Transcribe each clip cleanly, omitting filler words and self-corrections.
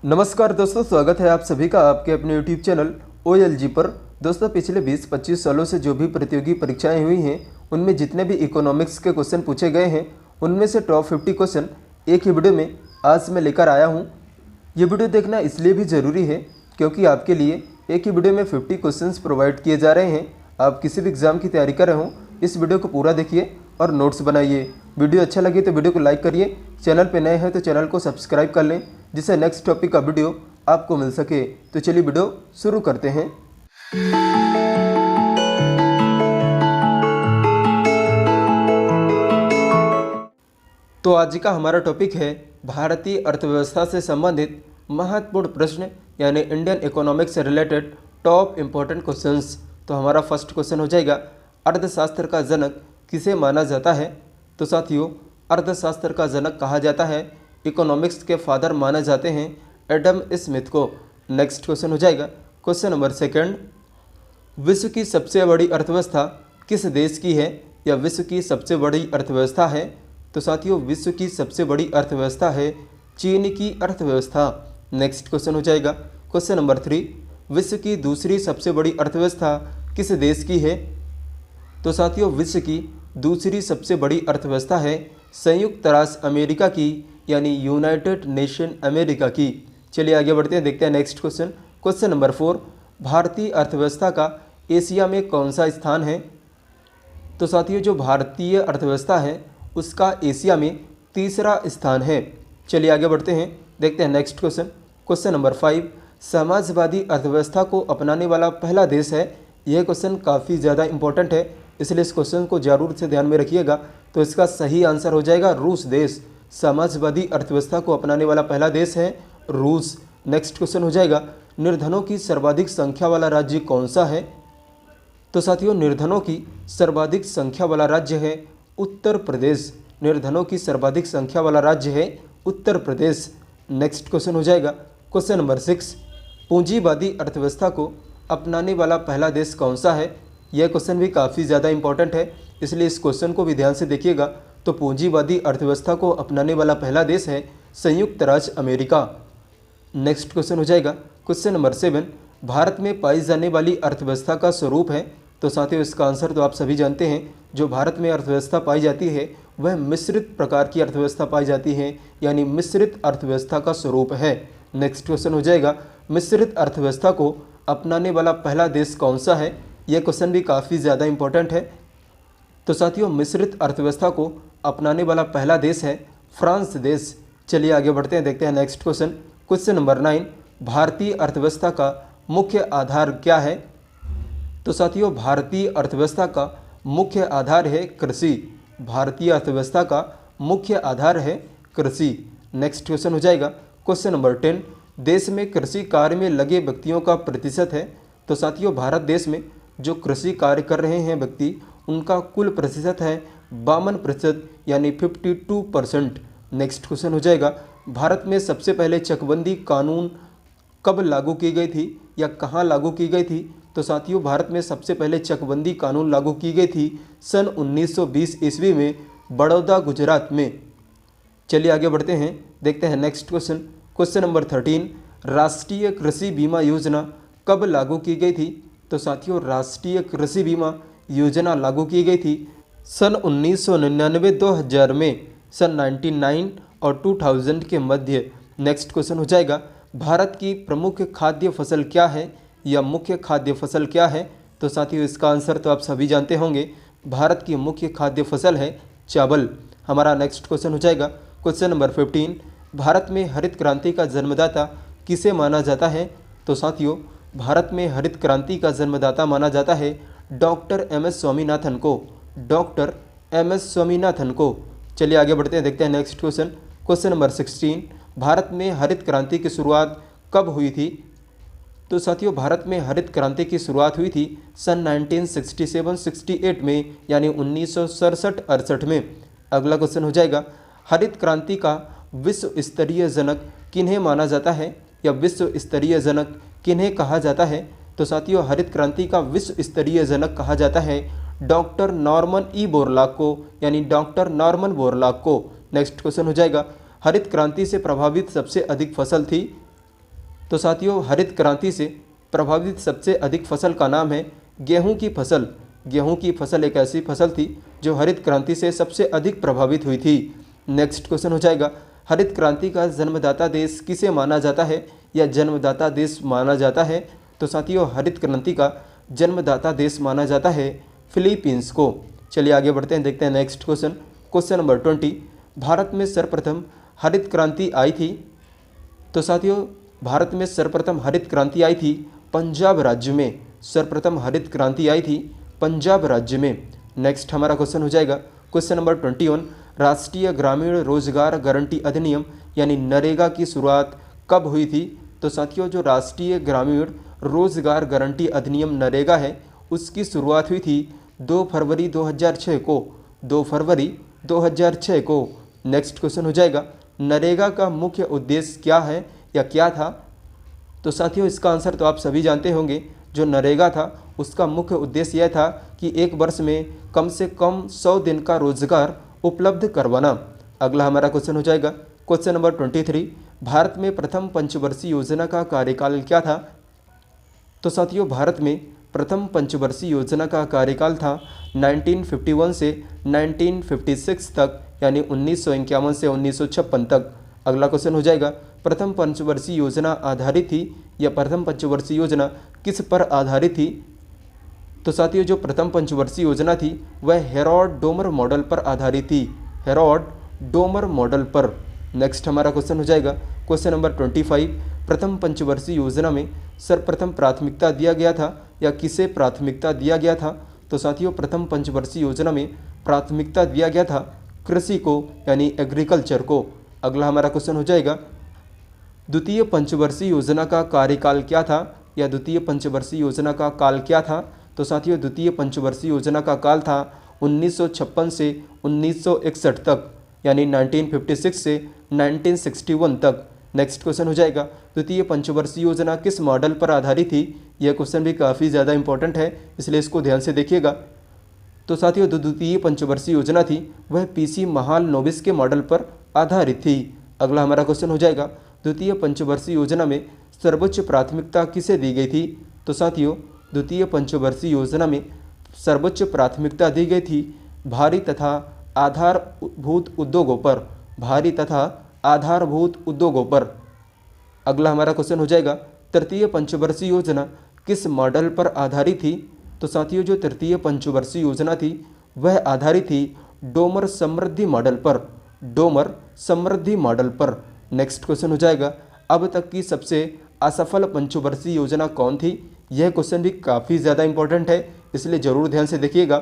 नमस्कार दोस्तों, स्वागत है आप सभी का आपके अपने यूट्यूब चैनल OLG पर। दोस्तों, पिछले 20-25 सालों से जो भी प्रतियोगी परीक्षाएं हुई हैं उनमें जितने भी इकोनॉमिक्स के क्वेश्चन पूछे गए हैं उनमें से टॉप 50 क्वेश्चन एक ही वीडियो में आज मैं लेकर आया हूं। ये वीडियो देखना इसलिए भी ज़रूरी है क्योंकि आपके लिए एक ही वीडियो में 50 क्वेश्चन प्रोवाइड किए जा रहे हैं। आप किसी भी एग्ज़ाम की तैयारी कर रहे हो, इस वीडियो को पूरा देखिए और नोट्स बनाइए। वीडियो अच्छा लगे तो वीडियो को लाइक करिए, चैनल पर नए हैं तो चैनल को सब्सक्राइब कर लें जिससे नेक्स्ट टॉपिक का वीडियो आपको मिल सके। तो चलिए वीडियो शुरू करते हैं। तो आज का हमारा टॉपिक है भारतीय अर्थव्यवस्था से संबंधित महत्वपूर्ण प्रश्न, यानी इंडियन इकोनॉमिक्स से रिलेटेड टॉप इम्पोर्टेंट क्वेश्चंस। तो हमारा फर्स्ट क्वेश्चन हो जाएगा, अर्थशास्त्र का जनक किसे माना जाता है? तो साथियों, अर्थशास्त्र का जनक कहा जाता है, इकोनॉमिक्स के फादर माने जाते हैं एडम स्मिथ को। नेक्स्ट क्वेश्चन हो जाएगा क्वेश्चन नंबर सेकंड, विश्व की सबसे बड़ी अर्थव्यवस्था किस देश की है या विश्व की सबसे बड़ी अर्थव्यवस्था है? तो साथियों, विश्व की सबसे बड़ी अर्थव्यवस्था है चीन की अर्थव्यवस्था। नेक्स्ट क्वेश्चन हो जाएगा क्वेश्चन नंबर 3, विश्व की दूसरी सबसे बड़ी अर्थव्यवस्था किस देश की है? तो साथियों, विश्व की दूसरी सबसे बड़ी अर्थव्यवस्था है संयुक्त राष्ट्र अमेरिका की, यानी यूनाइटेड नेशन अमेरिका की। चलिए आगे बढ़ते हैं, देखते हैं नेक्स्ट क्वेश्चन। क्वेश्चन नंबर 4, भारतीय अर्थव्यवस्था का एशिया में कौन सा स्थान है? तो साथियों, जो भारतीय अर्थव्यवस्था है उसका एशिया में तीसरा स्थान है। चलिए आगे बढ़ते हैं, देखते हैं next question. Question number 5, Samajwadi अर्थव्यवस्था को अपनाने वाला पहला देश है। यह क्वेश्चन काफ़ी ज़्यादा इंपॉर्टेंट है, इसलिए इस क्वेश्चन को जरूर से ध्यान में रखिएगा। तो इसका सही आंसर हो जाएगा रूस देश। समाजवादी अर्थव्यवस्था को अपनाने वाला पहला देश है रूस। नेक्स्ट क्वेश्चन हो जाएगा, निर्धनों की सर्वाधिक संख्या वाला राज्य कौन सा है? तो साथियों, निर्धनों की सर्वाधिक संख्या वाला राज्य है उत्तर प्रदेश। निर्धनों की सर्वाधिक संख्या वाला राज्य है उत्तर प्रदेश। नेक्स्ट क्वेश्चन हो जाएगा क्वेश्चन नंबर 6, पूंजीवादी अर्थव्यवस्था को अपनाने वाला पहला देश कौन सा है? यह क्वेश्चन भी काफ़ी ज़्यादा इंपॉर्टेंट है, इसलिए इस क्वेश्चन को भी ध्यान से देखिएगा। तो पूंजीवादी अर्थव्यवस्था को अपनाने वाला पहला देश है संयुक्त राज्य अमेरिका। नेक्स्ट क्वेश्चन हो जाएगा क्वेश्चन नंबर 7, भारत में पाई जाने वाली अर्थव्यवस्था का स्वरूप है। तो साथियों, इसका आंसर तो आप सभी जानते हैं, जो भारत में अर्थव्यवस्था पाई जाती है वह मिश्रित प्रकार की अर्थव्यवस्था पाई जाती है, यानी मिश्रित अर्थव्यवस्था का स्वरूप है। नेक्स्ट क्वेश्चन हो जाएगा, मिश्रित अर्थव्यवस्था को अपनाने वाला पहला देश कौन सा है? यह क्वेश्चन भी काफ़ी ज़्यादा इंपॉर्टेंट है। तो साथियों, मिश्रित अर्थव्यवस्था को अपनाने वाला पहला देश है फ्रांस देश। चलिए आगे बढ़ते हैं, देखते हैं नेक्स्ट क्वेश्चन। क्वेश्चन नंबर 9, भारतीय अर्थव्यवस्था का मुख्य आधार क्या है? तो साथियों, भारतीय अर्थव्यवस्था का मुख्य आधार है कृषि। भारतीय अर्थव्यवस्था का मुख्य आधार है कृषि। नेक्स्ट क्वेश्चन हो जाएगा क्वेश्चन नंबर 10, देश में कृषि कार्य में लगे व्यक्तियों का प्रतिशत है। तो साथियों, भारत देश में जो कृषि कार्य कर रहे हैं व्यक्ति उनका कुल प्रतिशत है 52%, यानी 52%। नेक्स्ट क्वेश्चन हो जाएगा, भारत में सबसे पहले चकबंदी कानून कब लागू की गई थी या कहाँ लागू की गई थी? तो साथियों, भारत में सबसे पहले चकबंदी कानून लागू की गई थी सन 1920 ईस्वी में बड़ौदा गुजरात में। चलिए आगे बढ़ते हैं, देखते हैं नेक्स्ट क्वेश्चन। क्वेश्चन नंबर 13, राष्ट्रीय कृषि बीमा योजना कब लागू की गई थी? तो साथियों, राष्ट्रीय कृषि बीमा योजना लागू की गई थी सन 1999-2000 में, सन 99 और 2000 के मध्य। नेक्स्ट क्वेश्चन हो जाएगा, भारत की प्रमुख खाद्य फसल क्या है या मुख्य खाद्य फसल क्या है? तो साथियों, इसका आंसर तो आप सभी जानते होंगे, भारत की मुख्य खाद्य फसल है चावल। हमारा नेक्स्ट क्वेश्चन हो जाएगा क्वेश्चन नंबर 15, भारत में हरित क्रांति का जन्मदाता किसे माना जाता है? तो साथियों, भारत में हरित क्रांति का जन्मदाता माना जाता है डॉक्टर MS स्वामीनाथन को। डॉक्टर MS स्वामीनाथन को। चलिए आगे बढ़ते हैं, देखते हैं next question. Question number 16, Bharat में हरित क्रांति की शुरुआत कब हुई थी? तो साथियों, भारत में हरित क्रांति की शुरुआत हुई थी सन 1967-68 में, यानी 1967-68 में। अगला क्वेश्चन हो जाएगा, हरित क्रांति का विश्व स्तरीय जनक किन्हें माना जाता है या विश्व स्तरीय जनक किन्हें कहा जाता है? तो साथियों, हरित क्रांति का विश्व स्तरीय जनक कहा जाता है डॉक्टर नॉर्मन ई बोरलॉग को, यानी डॉक्टर नॉर्मन बोरलॉग को। नेक्स्ट क्वेश्चन हो जाएगा, हरित क्रांति से प्रभावित सबसे अधिक फसल थी? तो साथियों हरित क्रांति से प्रभावित सबसे अधिक फसल का नाम है गेहूं की फसल। गेहूं की फसल एक ऐसी फसल थी जो हरित क्रांति से सबसे अधिक प्रभावित हुई थी। नेक्स्ट क्वेश्चन हो जाएगा, हरित क्रांति का जन्मदाता देश किसे माना जाता है या जन्मदाता देश माना जाता है? तो साथियों हरित क्रांति का जन्मदाता देश माना जाता है फिलीपींस को। चलिए आगे बढ़ते हैं, देखते हैं next question. Question number 20, Bharat में सर्वप्रथम हरित क्रांति आई थी? तो साथियों भारत में सर्वप्रथम हरित क्रांति आई थी पंजाब राज्य में। सर्वप्रथम हरित क्रांति आई थी पंजाब राज्य में। नेक्स्ट हमारा क्वेश्चन हो जाएगा क्वेश्चन नंबर 21, राष्ट्रीय ग्रामीण रोजगार गारंटी अधिनियम यानी नरेगा की शुरुआत कब हुई थी? तो साथियों जो राष्ट्रीय ग्रामीण रोजगार गारंटी अधिनियम नरेगा है उसकी शुरुआत हुई थी 2 फरवरी 2006 को। 2 फरवरी 2006 को। नेक्स्ट क्वेश्चन हो जाएगा, नरेगा का मुख्य उद्देश्य क्या है या क्या था? तो साथियों इसका आंसर तो आप सभी जानते होंगे। जो नरेगा था उसका मुख्य उद्देश्य यह था कि एक वर्ष में कम से कम 100 दिन का रोजगार उपलब्ध करवाना। अगला हमारा क्वेश्चन हो जाएगा क्वेश्चन नंबर 23, भारत में प्रथम पंचवर्षीय योजना का कार्यकाल क्या था? तो साथियों भारत में प्रथम पंचवर्षीय योजना का कार्यकाल था 1951 से 1956 तक, यानी 1951 से 1956 तक। अगला क्वेश्चन हो जाएगा, प्रथम पंचवर्षीय योजना आधारित थी या प्रथम पंचवर्षीय योजना किस पर आधारित थी? तो साथियों जो प्रथम पंचवर्षीय योजना थी वह हेरोड डोमर मॉडल पर आधारित थी। हेरोड डोमर मॉडल पर। नेक्स्ट हमारा क्वेश्चन हो जाएगा क्वेश्चन नंबर 25, प्रथम पंचवर्षीय योजना में सर्वप्रथम प्राथमिकता दिया गया था या किसे प्राथमिकता दिया गया था? तो साथियों प्रथम पंचवर्षीय योजना में प्राथमिकता दिया गया था कृषि को, यानी एग्रीकल्चर को। अगला हमारा क्वेश्चन हो जाएगा, द्वितीय पंचवर्षीय योजना का कार्यकाल क्या था या द्वितीय पंचवर्षीय योजना का काल क्या था? तो साथियों द्वितीय पंचवर्षीय योजना का काल था 1956 से 1961 तक, यानी 1956 से 1961 तक। नेक्स्ट क्वेश्चन हो जाएगा, द्वितीय पंचवर्षीय योजना किस मॉडल पर आधारित थी? यह क्वेश्चन भी काफ़ी ज़्यादा इंपॉर्टेंट है, इसलिए इसको ध्यान से देखिएगा। तो साथियों जो द्वितीय पंचवर्षीय योजना थी वह पीसी महालनोबिस के मॉडल पर आधारित थी। अगला हमारा क्वेश्चन हो जाएगा, द्वितीय पंचवर्षीय योजना में सर्वोच्च प्राथमिकता किसे दी गई थी? तो साथियों द्वितीय पंचवर्षीय योजना में सर्वोच्च प्राथमिकता दी गई थी भारी तथा आधारभूत उद्योगों पर। भारी तथा आधारभूत उद्योगों पर। अगला हमारा क्वेश्चन हो जाएगा, तृतीय पंचवर्षीय योजना किस मॉडल पर आधारित थी? तो साथियों जो तृतीय पंचवर्षीय योजना थी वह आधारित थी डोमर समृद्धि मॉडल पर। डोमर समृद्धि मॉडल पर। नेक्स्ट क्वेश्चन हो जाएगा, अब तक की सबसे असफल पंचवर्षीय योजना कौन थी? यह क्वेश्चन भी काफ़ी ज़्यादा इंपॉर्टेंट है, इसलिए ज़रूर ध्यान से देखिएगा।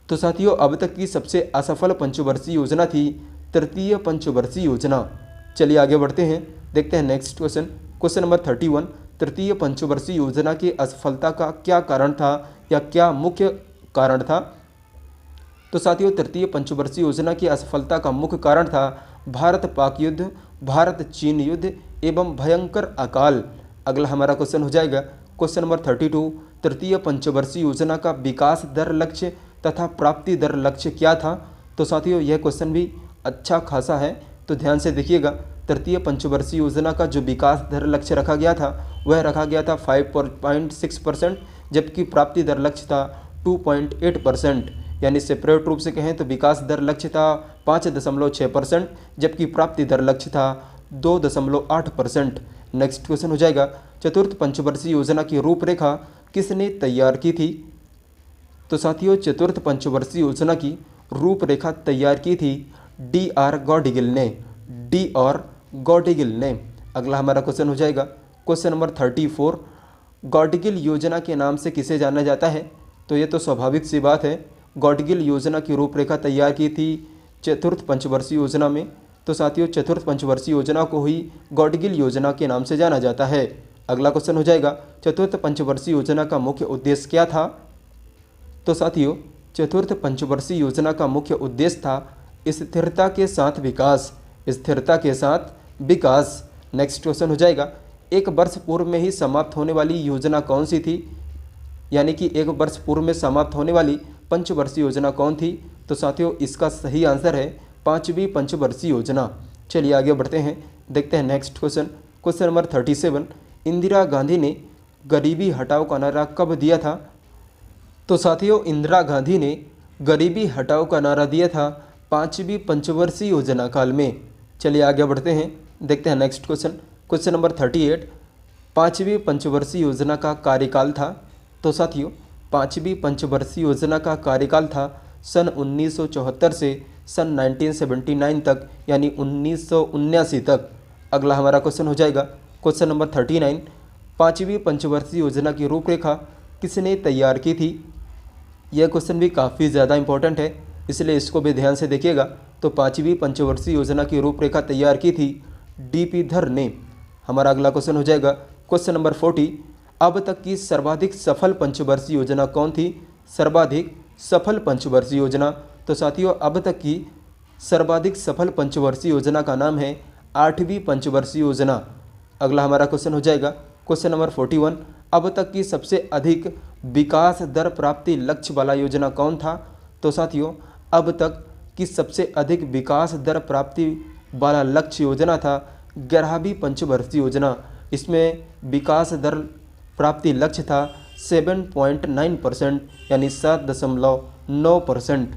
तो साथियों अब तक की सबसे असफल पंचवर्षीय योजना थी तृतीय पंचवर्षीय योजना। चलिए आगे बढ़ते हैं, देखते हैं नेक्स्ट क्वेश्चन। क्वेश्चन नंबर 31, तृतीय पंचवर्षीय योजना की असफलता का क्या कारण था या क्या मुख्य कारण था? तो साथियों तृतीय पंचवर्षीय योजना की असफलता का मुख्य कारण था भारत पाक युद्ध, भारत चीन युद्ध एवं भयंकर अकाल। अगला हमारा क्वेश्चन हो जाएगा क्वेश्चन नंबर 32, तृतीय पंचवर्षीय योजना का विकास दर लक्ष्य तथा प्राप्ति दर लक्ष्य क्या था? तो साथियों यह क्वेश्चन भी अच्छा खासा है, तो ध्यान से देखिएगा। तृतीय पंचवर्षीय योजना का जो विकास दर लक्ष्य रखा गया था वह रखा गया था 5.6%, जबकि प्राप्ति दर लक्ष्य था 2.8%। यानी सेपरेट रूप से कहें तो विकास दर लक्ष्य था 5.6%, जबकि प्राप्ति दर लक्ष्य था 2.8%। नेक्स्ट क्वेश्चन हो जाएगा, चतुर्थ पंचवर्षीय योजना की रूपरेखा किसने तैयार की थी? तो साथियों चतुर्थ पंचवर्षीय योजना की रूपरेखा तैयार की थी D.R. गॉडगिल ने। D.R. गॉडगिल ने। अगला हमारा क्वेश्चन हो जाएगा क्वेश्चन नंबर 34, गॉडगिल योजना के नाम से किसे जाना जाता है? तो ये तो स्वाभाविक सी बात है, गॉडगिल योजना की रूपरेखा तैयार की थी चतुर्थ पंचवर्षीय योजना में, तो साथियों चतुर्थ पंचवर्षीय योजना को ही गॉडगिल योजना के नाम से जाना जाता है। अगला क्वेश्चन हो जाएगा, चतुर्थ पंचवर्षीय योजना का मुख्य उद्देश्य क्या था? तो साथियों चतुर्थ पंचवर्षीय योजना का मुख्य उद्देश्य था स्थिरता के साथ विकास। स्थिरता के साथ विकास। नेक्स्ट क्वेश्चन हो जाएगा, एक वर्ष पूर्व में ही समाप्त होने वाली योजना कौन सी थी? यानी कि एक वर्ष पूर्व में समाप्त होने वाली पंचवर्षीय योजना कौन थी? तो साथियों इसका सही आंसर है 5वीं पंचवर्षीय योजना। चलिए आगे बढ़ते हैं, देखते हैं next question. Question number 37, Indira Gandhi ने गरीबी हटाओ का नारा कब दिया था? तो साथियों, इंदिरा गांधी ने गरीबी हटाओ का नारा दिया था 5वीं पंचवर्षीय योजना काल में। चलिए आगे बढ़ते हैं, देखते हैं नेक्स्ट क्वेश्चन। क्वेश्चन नंबर 38, 5वीं पंचवर्षीय योजना का कार्यकाल था? तो साथियों, 5वीं पंचवर्षीय योजना का कार्यकाल था सन 1974 से सन 1979 तक, यानी 1979 तक। अगला हमारा क्वेश्चन हो जाएगा क्वेश्चन नंबर 39, 5वीं पंचवर्षीय योजना की रूपरेखा किसने तैयार की थी? यह क्वेश्चन भी काफ़ी ज़्यादा इंपॉर्टेंट है, इसलिए इसको भी ध्यान से देखिएगा। तो 5वीं पंचवर्षीय योजना की रूपरेखा तैयार की थी डीपी धर ने। हमारा अगला क्वेश्चन हो जाएगा क्वेश्चन नंबर 40, अब तक की सर्वाधिक सफल पंचवर्षीय योजना कौन थी? सर्वाधिक सफल पंचवर्षीय योजना। तो साथियों, अब तक की सर्वाधिक सफल पंचवर्षीय योजना का नाम है 8वीं पंचवर्षीय योजना। अगला हमारा क्वेश्चन हो जाएगा क्वेश्चन नंबर 41, अब तक की सबसे अधिक विकास दर प्राप्ति लक्ष्य वाला योजना कौन था? तो साथियों, अब तक की सबसे अधिक विकास दर प्राप्ति वाला लक्ष्य योजना था 11वीं पंचवर्षीय योजना। इसमें विकास दर प्राप्ति लक्ष्य था 7.9%, यानी 7.9%।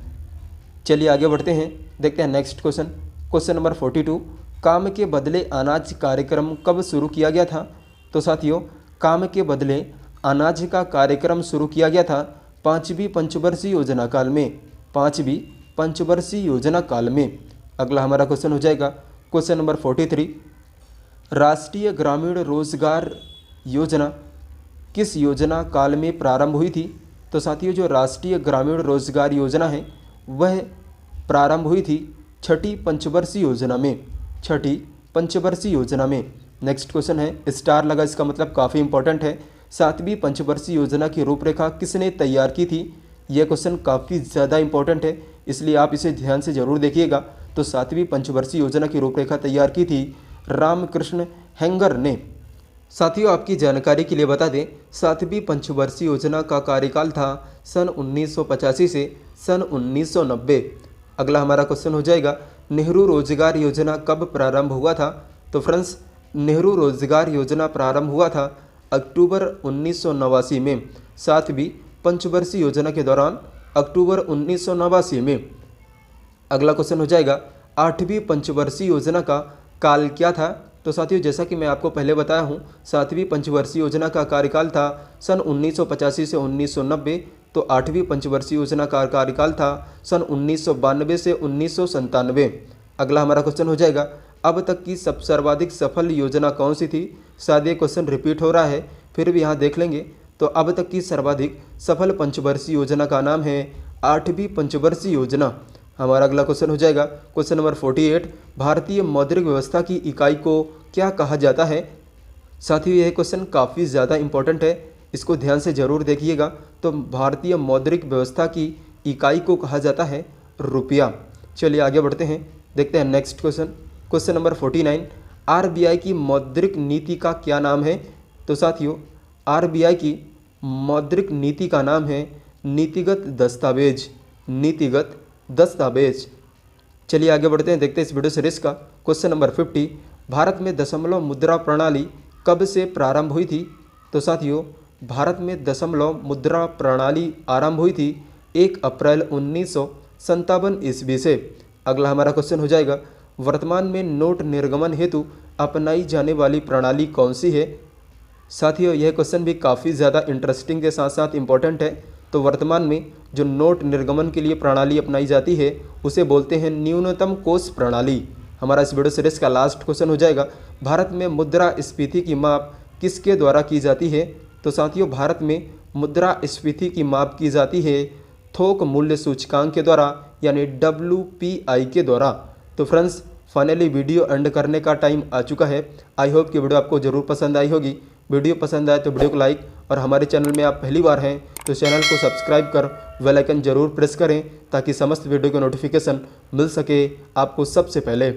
चलिए आगे बढ़ते हैं, देखते हैं नेक्स्ट क्वेश्चन। क्वेश्चन नंबर 42, काम के बदले अनाज कार्यक्रम कब शुरू किया गया था? तो साथियों, काम के बदले अनाज का कार्यक्रम शुरू किया गया था 5वीं पंचवर्षीय योजना काल में। 5वीं पंचवर्षीय योजना काल में। अगला हमारा क्वेश्चन हो जाएगा क्वेश्चन नंबर 43, राष्ट्रीय ग्रामीण रोजगार योजना किस योजना काल में प्रारंभ हुई थी? तो साथियों, जो राष्ट्रीय ग्रामीण रोजगार योजना है वह प्रारंभ हुई थी 6ठी पंचवर्षीय योजना में। 6ठी पंचवर्षीय योजना में। नेक्स्ट क्वेश्चन है, स्टार लगा, इसका मतलब काफ़ी इंपॉर्टेंट है। 7वीं पंचवर्षीय योजना की रूपरेखा किसने तैयार की थी? यह क्वेश्चन काफ़ी ज़्यादा इंपॉर्टेंट है, इसलिए आप इसे ध्यान से जरूर देखिएगा। तो 7वीं पंचवर्षीय योजना की रूपरेखा तैयार की थी रामकृष्ण हेंगर ने। साथियों, आपकी जानकारी के लिए बता दें, 7वीं पंचवर्षीय योजना का कार्यकाल था सन 1985 से सन 1990। अगला हमारा क्वेश्चन हो जाएगा, नेहरू रोजगार योजना कब प्रारंभ हुआ था? तो फ्रेंड्स, नेहरू रोजगार योजना प्रारंभ हुआ था अक्टूबर 1989 में। 7वीं पंचवर्षीय योजना के दौरान अक्टूबर 1989 में। अगला क्वेश्चन हो जाएगा, 8वीं पंचवर्षीय योजना का काल क्या था? तो साथियों, जैसा कि मैं आपको पहले बताया हूँ, 7वीं पंचवर्षीय योजना का कार्यकाल था सन 1985 से 1990। तो 8वीं पंचवर्षीय योजना का कार्यकाल था सन 1992 से 1997। अगला हमारा क्वेश्चन हो जाएगा, अब तक की सर्वाधिक सफल योजना कौन सी थी? शायद ये क्वेश्चन रिपीट हो रहा है, फिर भी यहाँ देख लेंगे। तो अब तक की सर्वाधिक सफल पंचवर्षीय योजना का नाम है 8वीं पंचवर्षीय योजना। हमारा अगला क्वेश्चन हो जाएगा क्वेश्चन नंबर 48, भारतीय मौद्रिक व्यवस्था की इकाई को क्या कहा जाता है? साथियों, यह क्वेश्चन काफ़ी ज़्यादा इंपॉर्टेंट है, इसको ध्यान से जरूर देखिएगा। तो भारतीय मौद्रिक व्यवस्था की इकाई को कहा जाता है रुपया। चलिए आगे बढ़ते हैं, देखते हैं next question. Question number 49, RBI की मौद्रिक नीति का क्या नाम है? तो साथियों, आरबीआई की मौद्रिक नीति का नाम है नीतिगत दस्तावेज। नीतिगत दस्तावेज। चलिए आगे बढ़ते हैं, देखते हैं इस वीडियो सीरीज का। क्वेश्चन नंबर 50, भारत में दशमलव मुद्रा प्रणाली कब से प्रारंभ हुई थी? तो साथियों, भारत में दशमलव मुद्रा प्रणाली आरंभ हुई थी 1 अप्रैल 1957 ईस्वी से। अगला हमारा क्वेश्चन हो जाएगा, वर्तमान में नोट निर्गमन हेतु अपनाई जाने वाली प्रणाली कौन सी है? साथियों, यह क्वेश्चन भी काफ़ी ज़्यादा इंटरेस्टिंग के साथ साथ इम्पोर्टेंट है। तो वर्तमान में जो नोट निर्गमन के लिए प्रणाली अपनाई जाती है उसे बोलते हैं न्यूनतम कोष प्रणाली। हमारा इस वीडियो सीरीज का लास्ट क्वेश्चन हो जाएगा, भारत में मुद्रा स्फीति की माप किसके द्वारा की जाती है? तो साथियों, भारत में मुद्रा स्फीति की माप की जाती है थोक मूल्य सूचकांक के द्वारा, यानी WPI के द्वारा। तो फ्रेंड्स, फाइनली वीडियो एंड करने का टाइम आ चुका है। आई होप कि वीडियो आपको ज़रूर पसंद आई होगी। वीडियो पसंद आए तो वीडियो को लाइक, और हमारे चैनल में आप पहली बार हैं तो चैनल को सब्सक्राइब कर बेल आइकन जरूर प्रेस करें, ताकि समस्त वीडियो की नोटिफिकेशन मिल सके आपको सबसे पहले।